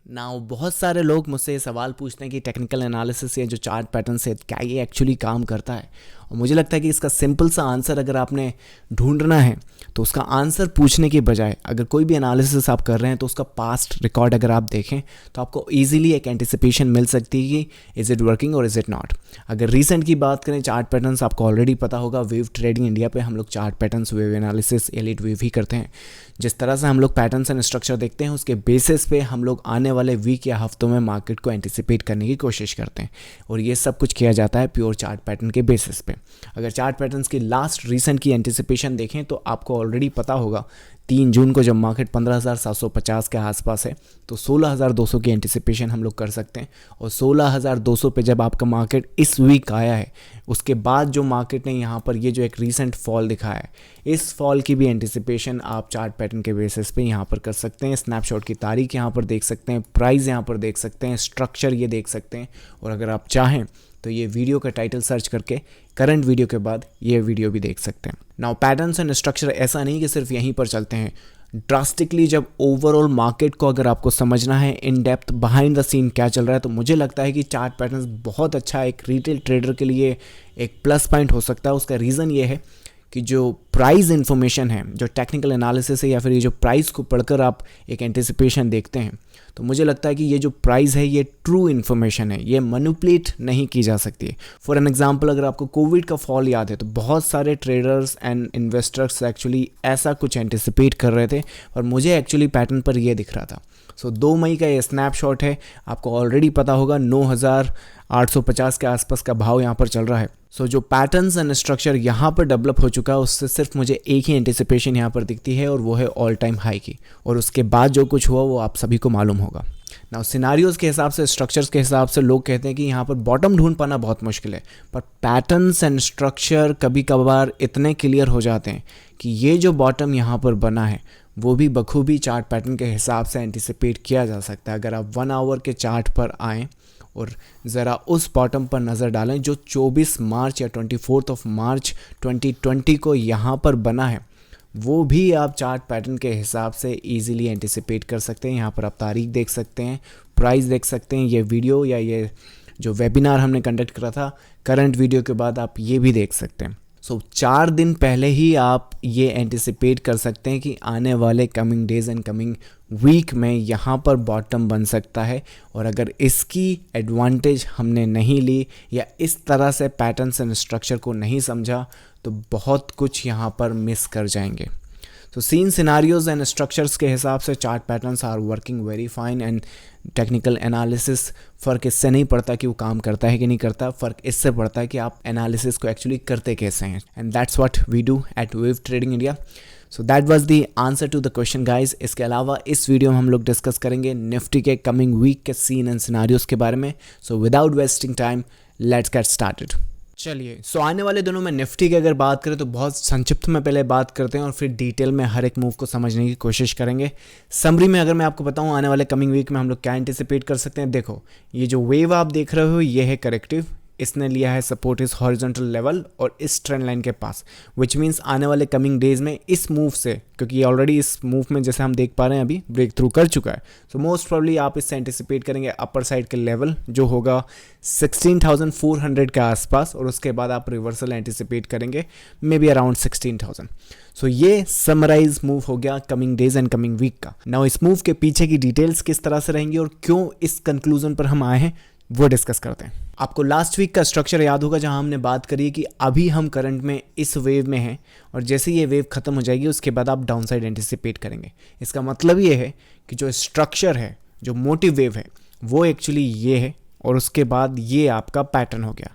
Now बहुत सारे लोग मुझसे ये सवाल पूछते हैं कि टेक्निकल एनालिसिस या जो चार्ट पैटर्न से क्या ये एक्चुअली काम करता है। और मुझे लगता है कि इसका सिंपल सा आंसर अगर आपने ढूंढना है तो उसका आंसर पूछने की बजाय अगर कोई भी एनालिसिस आप कर रहे हैं तो उसका पास्ट रिकॉर्ड अगर आप देखें तो आपको ईजिली एक एंटिसिपेशन मिल सकती है कि इज़ इट वर्किंग और इज़ इट नॉट। अगर रीसेंट की बात करें, चार्ट पैटर्न्स आपको ऑलरेडी पता होगा, वेव ट्रेडिंग इंडिया पे हम लोग chart patterns, wave analysis, Elliott wave ही करते हैं। जिस तरह से हम लोग पैटर्न्स एंड स्ट्रक्चर देखते हैं उसके बेसिस पे हम लोग आने वाले वीक या हफ्तों में मार्केट को एंटिसिपेट करने की कोशिश करते हैं और ये सब कुछ किया जाता है प्योर चार्ट पैटर्न के बेसिस पे। अगर चार्ट पैटर्न्स की लास्ट रीसेंट की एंटिसिपेशन देखें तो आपको ऑलरेडी पता होगा 3 जून को जब मार्केट 15,750 के आसपास है तो 16,200 की एंटिसिपेशन हम लोग कर सकते हैं। और 16,200 पे जब आपका मार्केट इस वीक आया है उसके बाद जो मार्केट ने यहाँ पर ये जो एक रीसेंट फॉल दिखाया है, इस फॉल की भी एंटिसिपेशन आप चार्ट पैटर्न के बेसिस पे यहाँ पर कर सकते हैं। स्नैपशॉट की तारीख यहाँ पर देख सकते हैं, प्राइस यहाँ पर देख सकते हैं, स्ट्रक्चर ये देख सकते हैं। और अगर आप चाहें तो ये वीडियो का टाइटल सर्च करके करंट वीडियो के बाद ये वीडियो भी देख सकते हैं। नाउ पैटर्न्स एंड स्ट्रक्चर ऐसा नहीं कि सिर्फ यहीं पर चलते हैं। ड्रास्टिकली जब ओवरऑल मार्केट को अगर आपको समझना है in depth behind the scene क्या चल रहा है, तो मुझे लगता है कि चार्ट पैटर्न्स बहुत अच्छा एक रिटेल ट्रेडर के लिए एक प्लस पॉइंट हो सकता है। उसका रीज़न ये है कि जो प्राइस इन्फॉर्मेशन है, जो टेक्निकल एनालिसिस है या फिर ये जो प्राइस को पढ़कर आप एक एंटिसिपेशन देखते हैं, तो मुझे लगता है कि ये जो प्राइस है ये ट्रू इन्फॉर्मेशन है, ये मैनिपुलेट नहीं की जा सकती है। फॉर एन एग्जांपल, अगर आपको कोविड का फॉल याद है तो बहुत सारे ट्रेडर्स एंड इन्वेस्टर्स एक्चुअली ऐसा कुछ एंटिसिपेट कर रहे थे और मुझे एक्चुअली पैटर्न पर ये दिख रहा था। सो 2 मई का ये स्नैपशॉट है, आपको ऑलरेडी पता होगा 9,850 के आसपास का भाव यहाँ पर चल रहा है। सो जो पैटर्न्स एंड स्ट्रक्चर यहाँ पर डेवलप हो चुका है उससे सिर्फ मुझे एक ही एंटिसिपेशन यहाँ पर दिखती है और वो है ऑल टाइम हाई की। और उसके बाद जो कुछ हुआ वो आप सभी को मालूम होगा। नाउ सिनारियोज के हिसाब से, स्ट्रक्चर्स के हिसाब से लोग कहते हैं कि यहाँ पर बॉटम ढूंढ पाना बहुत मुश्किल है, पर पैटर्न्स एंड स्ट्रक्चर कभी कभार इतने क्लियर हो जाते हैं कि ये जो बॉटम यहाँ पर बना है वो भी बखूबी चार्ट पैटर्न के हिसाब से एंटिसिपेट किया जा सकता है। अगर आप 1 आवर के चार्ट पर आएँ और ज़रा उस बॉटम पर नज़र डालें जो 24 मार्च या 24 मार्च 2020 को यहाँ पर बना है, वो भी आप चार्ट पैटर्न के हिसाब से इजीली एंटिसिपेट कर सकते हैं। यहाँ पर आप तारीख देख सकते हैं, प्राइस देख सकते हैं, ये वीडियो या ये जो वेबिनार हमने कंडक्ट करा था करंट वीडियो के बाद आप ये भी देख सकते हैं। सो 4 दिन पहले ही आप ये एंटिसिपेट कर सकते हैं कि आने वाले coming days and coming week में यहाँ पर बॉटम बन सकता है। और अगर इसकी एडवांटेज हमने नहीं ली या इस तरह से पैटर्न्स एंड स्ट्रक्चर को नहीं समझा तो बहुत कुछ यहाँ पर मिस कर जाएंगे। तो सीन सिनारियोज एंड स्ट्रक्चर्स के हिसाब से chart patterns are working very fine and technical analysis फ़र्क इससे नहीं पड़ता कि वो काम करता है कि नहीं करता, फ़र्क इससे पड़ता है कि आप एनालिसिस को एक्चुअली करते कैसे हैं। And that's what we do at wave trading India. So that was the answer to the question guys. इसके अलावा इस वीडियो में हम लोग डिस्कस करेंगे निफ्टी के कमिंग वीक के सीन एंड सिनारियोज के बारे में। So without wasting time let's get started. चलिए, सो आने वाले दिनों में निफ्टी की अगर बात करें तो बहुत संक्षिप्त में पहले बात करते हैं और फिर डिटेल में हर एक मूव को समझने की कोशिश करेंगे। समरी में अगर मैं आपको बताऊं आने वाले कमिंग वीक में हम लोग क्या एंटिसिपेट कर सकते हैं। देखो, ये जो वेव आप देख रहे हो ये है करेक्टिव, इसने लिया है सपोर्ट इस हॉरिजॉन्टल लेवल और इस ट्रेंड लाइन के पास, विच मीन्स आने वाले कमिंग डेज में इस मूव से, क्योंकि ये ऑलरेडी इस मूव में जैसे हम देख पा रहे हैं अभी ब्रेक थ्रू कर चुका है, सो मोस्ट प्रॉब्ली आप इससे एंटिसिपेट करेंगे अपर साइड के लेवल जो होगा 16,400 के आसपास और उसके बाद आप रिवर्सल एंटिसिपेट करेंगे मे बी अराउंड 16,000। सो ये समराइज मूव हो गया coming days and coming week का। नाउ इस मूव के पीछे की डिटेल्स किस तरह से रहेंगी और क्यों इस कंक्लूजन पर हम आए हैं वो डिस्कस करते हैं। आपको लास्ट वीक का स्ट्रक्चर याद होगा जहां हमने बात करी कि अभी हम करंट में इस वेव में हैं और जैसे ये वेव खत्म हो जाएगी उसके बाद आप डाउन साइड एंटिसिपेट करेंगे। इसका मतलब ये है कि जो स्ट्रक्चर है, जो मोटिव वेव है, वो एक्चुअली ये है और उसके बाद ये आपका पैटर्न हो गया।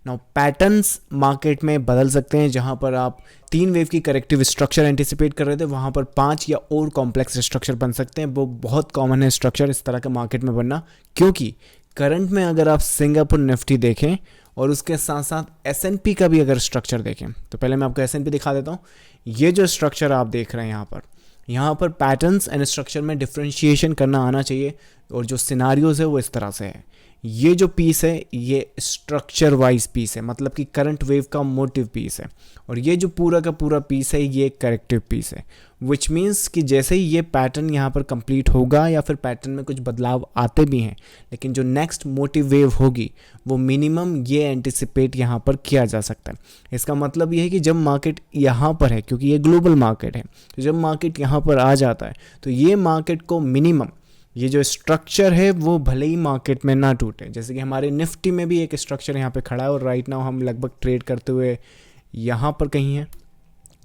नाउ पैटर्न्स मार्केट में बदल सकते हैं। जहां पर आप 3 वेव की करेक्टिव स्ट्रक्चर एंटिसिपेट कर रहे थे वहां पर 5 या और कॉम्प्लेक्स स्ट्रक्चर बन सकते हैं। वो बहुत कॉमन है स्ट्रक्चर इस तरह का मार्केट में बनना, क्योंकि करंट में अगर आप सिंगापुर निफ्टी देखें और उसके साथ साथ S&P का भी अगर स्ट्रक्चर देखें, तो पहले मैं आपको S&P दिखा देता हूँ। ये जो स्ट्रक्चर आप देख रहे हैं यहाँ पर पैटर्न्स एंड स्ट्रक्चर में डिफरेंशिएशन करना आना चाहिए। और जो सिनारियोज है वो इस तरह से है। ये जो पीस है ये स्ट्रक्चर वाइज पीस है, मतलब कि करंट वेव का मोटिव पीस है, और ये जो पूरा का पूरा पीस है ये करेक्टिव पीस है। विच मीन्स कि जैसे ही ये पैटर्न यहाँ पर कंप्लीट होगा या फिर पैटर्न में कुछ बदलाव आते भी हैं, लेकिन जो नेक्स्ट मोटिव वेव होगी वो मिनिमम ये एंटिसिपेट यहाँ पर किया जा सकता है। इसका मतलब ये है कि जब मार्केट यहाँ पर है, क्योंकि ये ग्लोबल मार्केट है, तो जब मार्केट यहाँ पर आ जाता है तो ये मार्केट को मिनिमम ये जो स्ट्रक्चर है वो भले ही मार्केट में ना टूटे। जैसे कि हमारे निफ्टी में भी एक स्ट्रक्चर यहाँ पे खड़ा है और राइट नाउ हम लगभग ट्रेड करते हुए यहाँ पर कहीं हैं।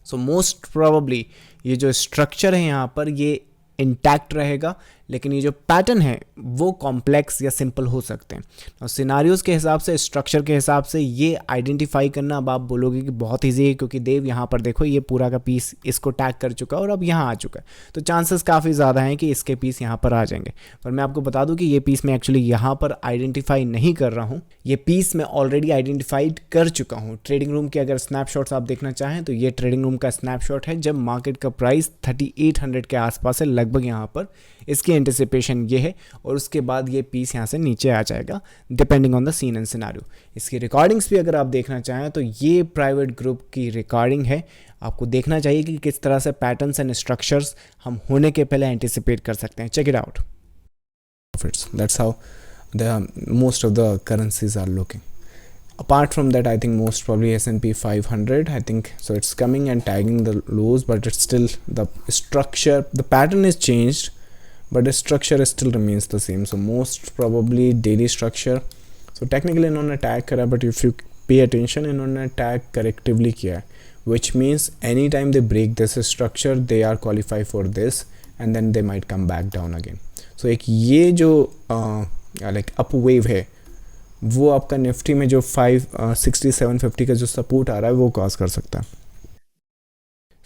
सो मोस्ट प्रोबेबली ये जो स्ट्रक्चर है यहाँ पर ये इंटैक्ट रहेगा, लेकिन ये जो पैटर्न है वो कॉम्प्लेक्स या सिंपल हो सकते हैं। और सिनारियोज़ के हिसाब से, स्ट्रक्चर के हिसाब से ये आइडेंटिफाई करना अब आप बोलोगे कि बहुत ईजी है, क्योंकि देव यहाँ पर देखो ये पूरा का पीस इसको टैग कर चुका है और अब यहाँ आ चुका है, तो चांसेस काफ़ी ज़्यादा हैं कि इसके पीस यहाँ पर आ जाएंगे। पर मैं आपको बता दूँ कि ये पीस मैं एक्चुअली यहाँ पर आइडेंटिफाई नहीं कर रहा हूँ, ये पीस मैं ऑलरेडी आइडेंटिफाइड कर चुका हूँ। ट्रेडिंग रूम के अगर स्नैपशॉट्स आप देखना चाहें तो ये ट्रेडिंग रूम का स्नैपशॉट है जब मार्केट का प्राइस 3800 के आसपास है लगभग, यहाँ पर इसकी एंटिसिपेशन ये है, और उसके बाद ये पीस यहाँ से नीचे आ जाएगा depending on the scene and scenario. इसकी रिकॉर्डिंग्स भी अगर आप देखना चाहें तो ये प्राइवेट ग्रुप की रिकॉर्डिंग है। आपको देखना चाहिए कि किस तरह से पैटर्न्स एंड स्ट्रक्चर्स हम होने के पहले एंटिसिपेट कर सकते हैं। Check it out. That's how most of the currencies are looking. Apart from that, I think most probably S&P 500, I think so it's coming and tagging the lows, but it's still the structure, the pattern is changed, but the structure still remains the same. So most probably daily structure, so technically इन्होंने tag करा, but if you pay attention इन्होंने tag correctively किया है, which means anytime they break this structure they are qualified for this and then they might come back down again. So एक ये जो like up wave है वो आपका Nifty में जो 56750 का जो सपोर्ट आ रहा है वो कॉज कर सकता है।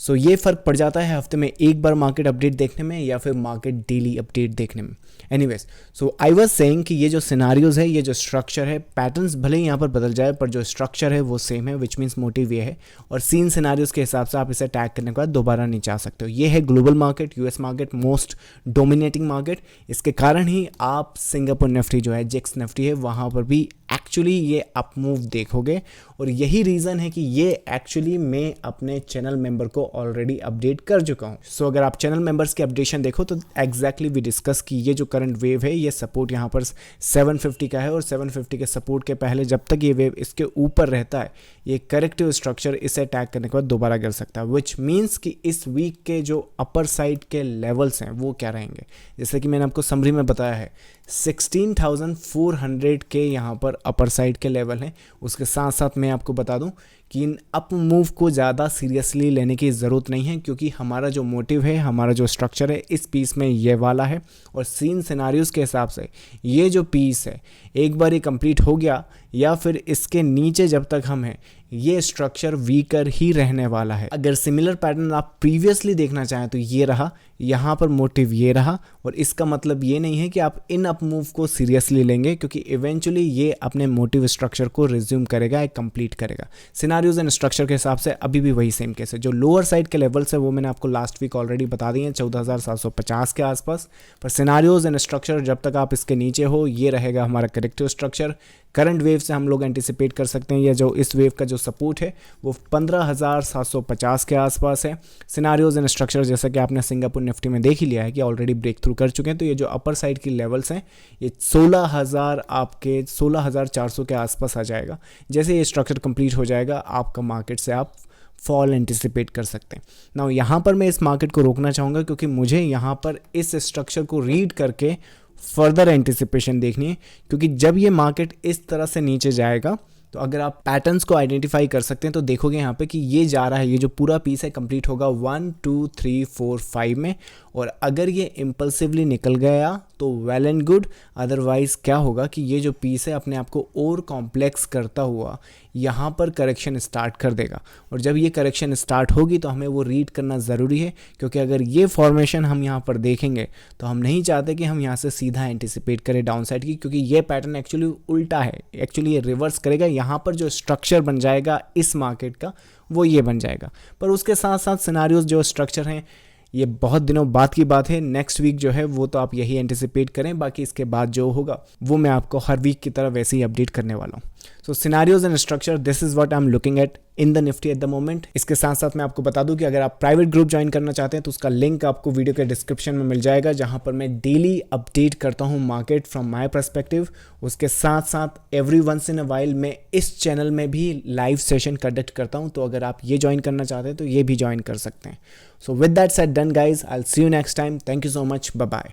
सो ये फ़र्क पड़ जाता है हफ्ते में एक बार मार्केट अपडेट देखने में या फिर मार्केट डेली अपडेट देखने में। Anyways, so I was saying कि ये जो सिनारियोज है, ये जो स्ट्रक्चर है, पैटर्न्स भले ही यहाँ पर बदल जाए पर जो स्ट्रक्चर है वो सेम है, विच मीन्स मोटिव ये है, और सीन सिनारियोज के हिसाब से आप इसे टैग करने के बाद दोबारा नीचे आ सकते हो। ये है global market, US market, most dominating market. इसके कारण ही आप सिंगापुर निफ्टी जो है, जेक्स निफ्टी है, वहाँ पर भी एक्चुअली ये अप मूव देखोगे, और यही रीज़न है कि ये एक्चुअली मैं अपने चैनल मेंबर को ऑलरेडी अपडेट कर चुका हूँ। सो अगर आप चैनल मेंबर्स की अपडेशन देखो तो एग्जैक्टली वी डिस्कस कि ये जो करंट वेव है ये सपोर्ट यहाँ पर 750 का है, और 750 के सपोर्ट के पहले जब तक ये वेव इसके ऊपर रहता है ये करेक्टिव स्ट्रक्चर इसे अटैक करने के बाद दोबारा गिर सकता है, विच मीन्स कि इस वीक के जो अपर साइड के लेवल्स हैं वो क्या रहेंगे। जैसे कि मैंने आपको समरी में बताया है 16,400 के यहाँ पर अपर साइड के लेवल हैं। उसके साथ साथ मैं आपको बता दूं कि इन अप मूव को ज़्यादा सीरियसली लेने की ज़रूरत नहीं है, क्योंकि हमारा जो मोटिव है, हमारा जो स्ट्रक्चर है इस पीस में ये वाला है, और सीन सिनारियोज़ के हिसाब से ये जो पीस है एक बार ये कंप्लीट हो गया या फिर इसके नीचे जब तक हम हैं ये स्ट्रक्चर वीकर ही रहने वाला है। अगर सिमिलर पैटर्न आप प्रीवियसली देखना चाहें तो ये रहा, यहाँ पर मोटिव ये रहा, और इसका मतलब ये नहीं है कि आप इन अप मूव को सीरियसली लेंगे, क्योंकि इवेंचुअली ये अपने मोटिव स्ट्रक्चर को रिज्यूम करेगा, एक कंप्लीट करेगा। सिनारियोज एंड स्ट्रक्चर के हिसाब से अभी भी वही सेम केस है। जो लोअर साइड के लेवल्स है वो मैंने आपको लास्ट वीक ऑलरेडी बता दिए हैं 14,750 के आसपास, पर सिनारियोज एंड स्ट्रक्चर जब तक आप इसके नीचे हो ये रहेगा हमारा करेक्टिव स्ट्रक्चर। करंट वेव से हम लोग एंटिसिपेट कर सकते हैं, या जो इस वेव का जो सपोर्ट है वो 15,750 के आसपास है। सिनारियोज एंड स्ट्रक्चर जैसा कि आपने सिंगापुर निफ्टी में देख ही लिया है कि ऑलरेडी ब्रेक थ्रू कर चुके हैं, तो ये जो अपर साइड की लेवल्स हैं ये 16,000 आपके 16,400 के आसपास आ जाएगा। जैसे ये स्ट्रक्चर कंप्लीट हो जाएगा आपका मार्केट से आप फॉल एंटिसिपेट कर सकते हैं। नाउ यहाँ पर मैं इस मार्केट को रोकना चाहूँगा, क्योंकि मुझे यहाँ पर इस स्ट्रक्चर को रीड करके फर्दर एंटिसिपेशन देखनी है, क्योंकि जब ये मार्केट इस तरह से नीचे जाएगा तो अगर आप पैटर्न्स को आइडेंटिफाई कर सकते हैं तो देखोगे यहाँ पे कि ये जा रहा है, ये जो पूरा पीस है कंप्लीट होगा 1 2 3 4 5 में, और अगर ये इम्पल्सिवली निकल गया तो वेल एंड गुड, अदरवाइज क्या होगा कि ये जो पीस है अपने आप को और कॉम्प्लेक्स करता हुआ यहाँ पर करेक्शन स्टार्ट कर देगा, और जब ये करेक्शन स्टार्ट होगी तो हमें वो रीड करना ज़रूरी है, क्योंकि अगर ये फॉर्मेशन हम यहाँ पर देखेंगे तो हम नहीं चाहते कि हम यहाँ से सीधा एंटिसिपेट करें डाउन साइड की, क्योंकि ये पैटर्न एक्चुअली उल्टा है, एक्चुअली ये रिवर्स करेगा। यहाँ पर जो स्ट्रक्चर बन जाएगा इस मार्केट का वो ये बन जाएगा, पर उसके साथ साथ सिनारियोज जो स्ट्रक्चर हैं ये बहुत दिनों बाद की बात है, नेक्स्ट वीक जो है वो तो आप यही एंटिसिपेट करें, बाकी इसके बाद जो होगा वो मैं आपको हर वीक की तरह वैसे ही अपडेट करने वाला हूँ। So scenarios and structure, this is what I am looking at in the Nifty at the moment. इसके साथ साथ मैं आपको बता दूं कि अगर आप प्राइवेट ग्रुप ज्वाइन करना चाहते हैं तो उसका लिंक आपको वीडियो के डिस्क्रिप्शन में मिल जाएगा, जहां पर मैं डेली अपडेट करता हूं मार्केट फ्रॉम माय पर्सपेक्टिव। उसके साथ साथ every once in a while मैं इस चैनल में भी लाइव सेशन कंडक्ट करता हूं, तो अगर आप ये ज्वाइन करना चाहते हैं तो ये भी ज्वाइन कर सकते हैं। So with that said done guys, I will see you next time. Thank you so much, bye bye.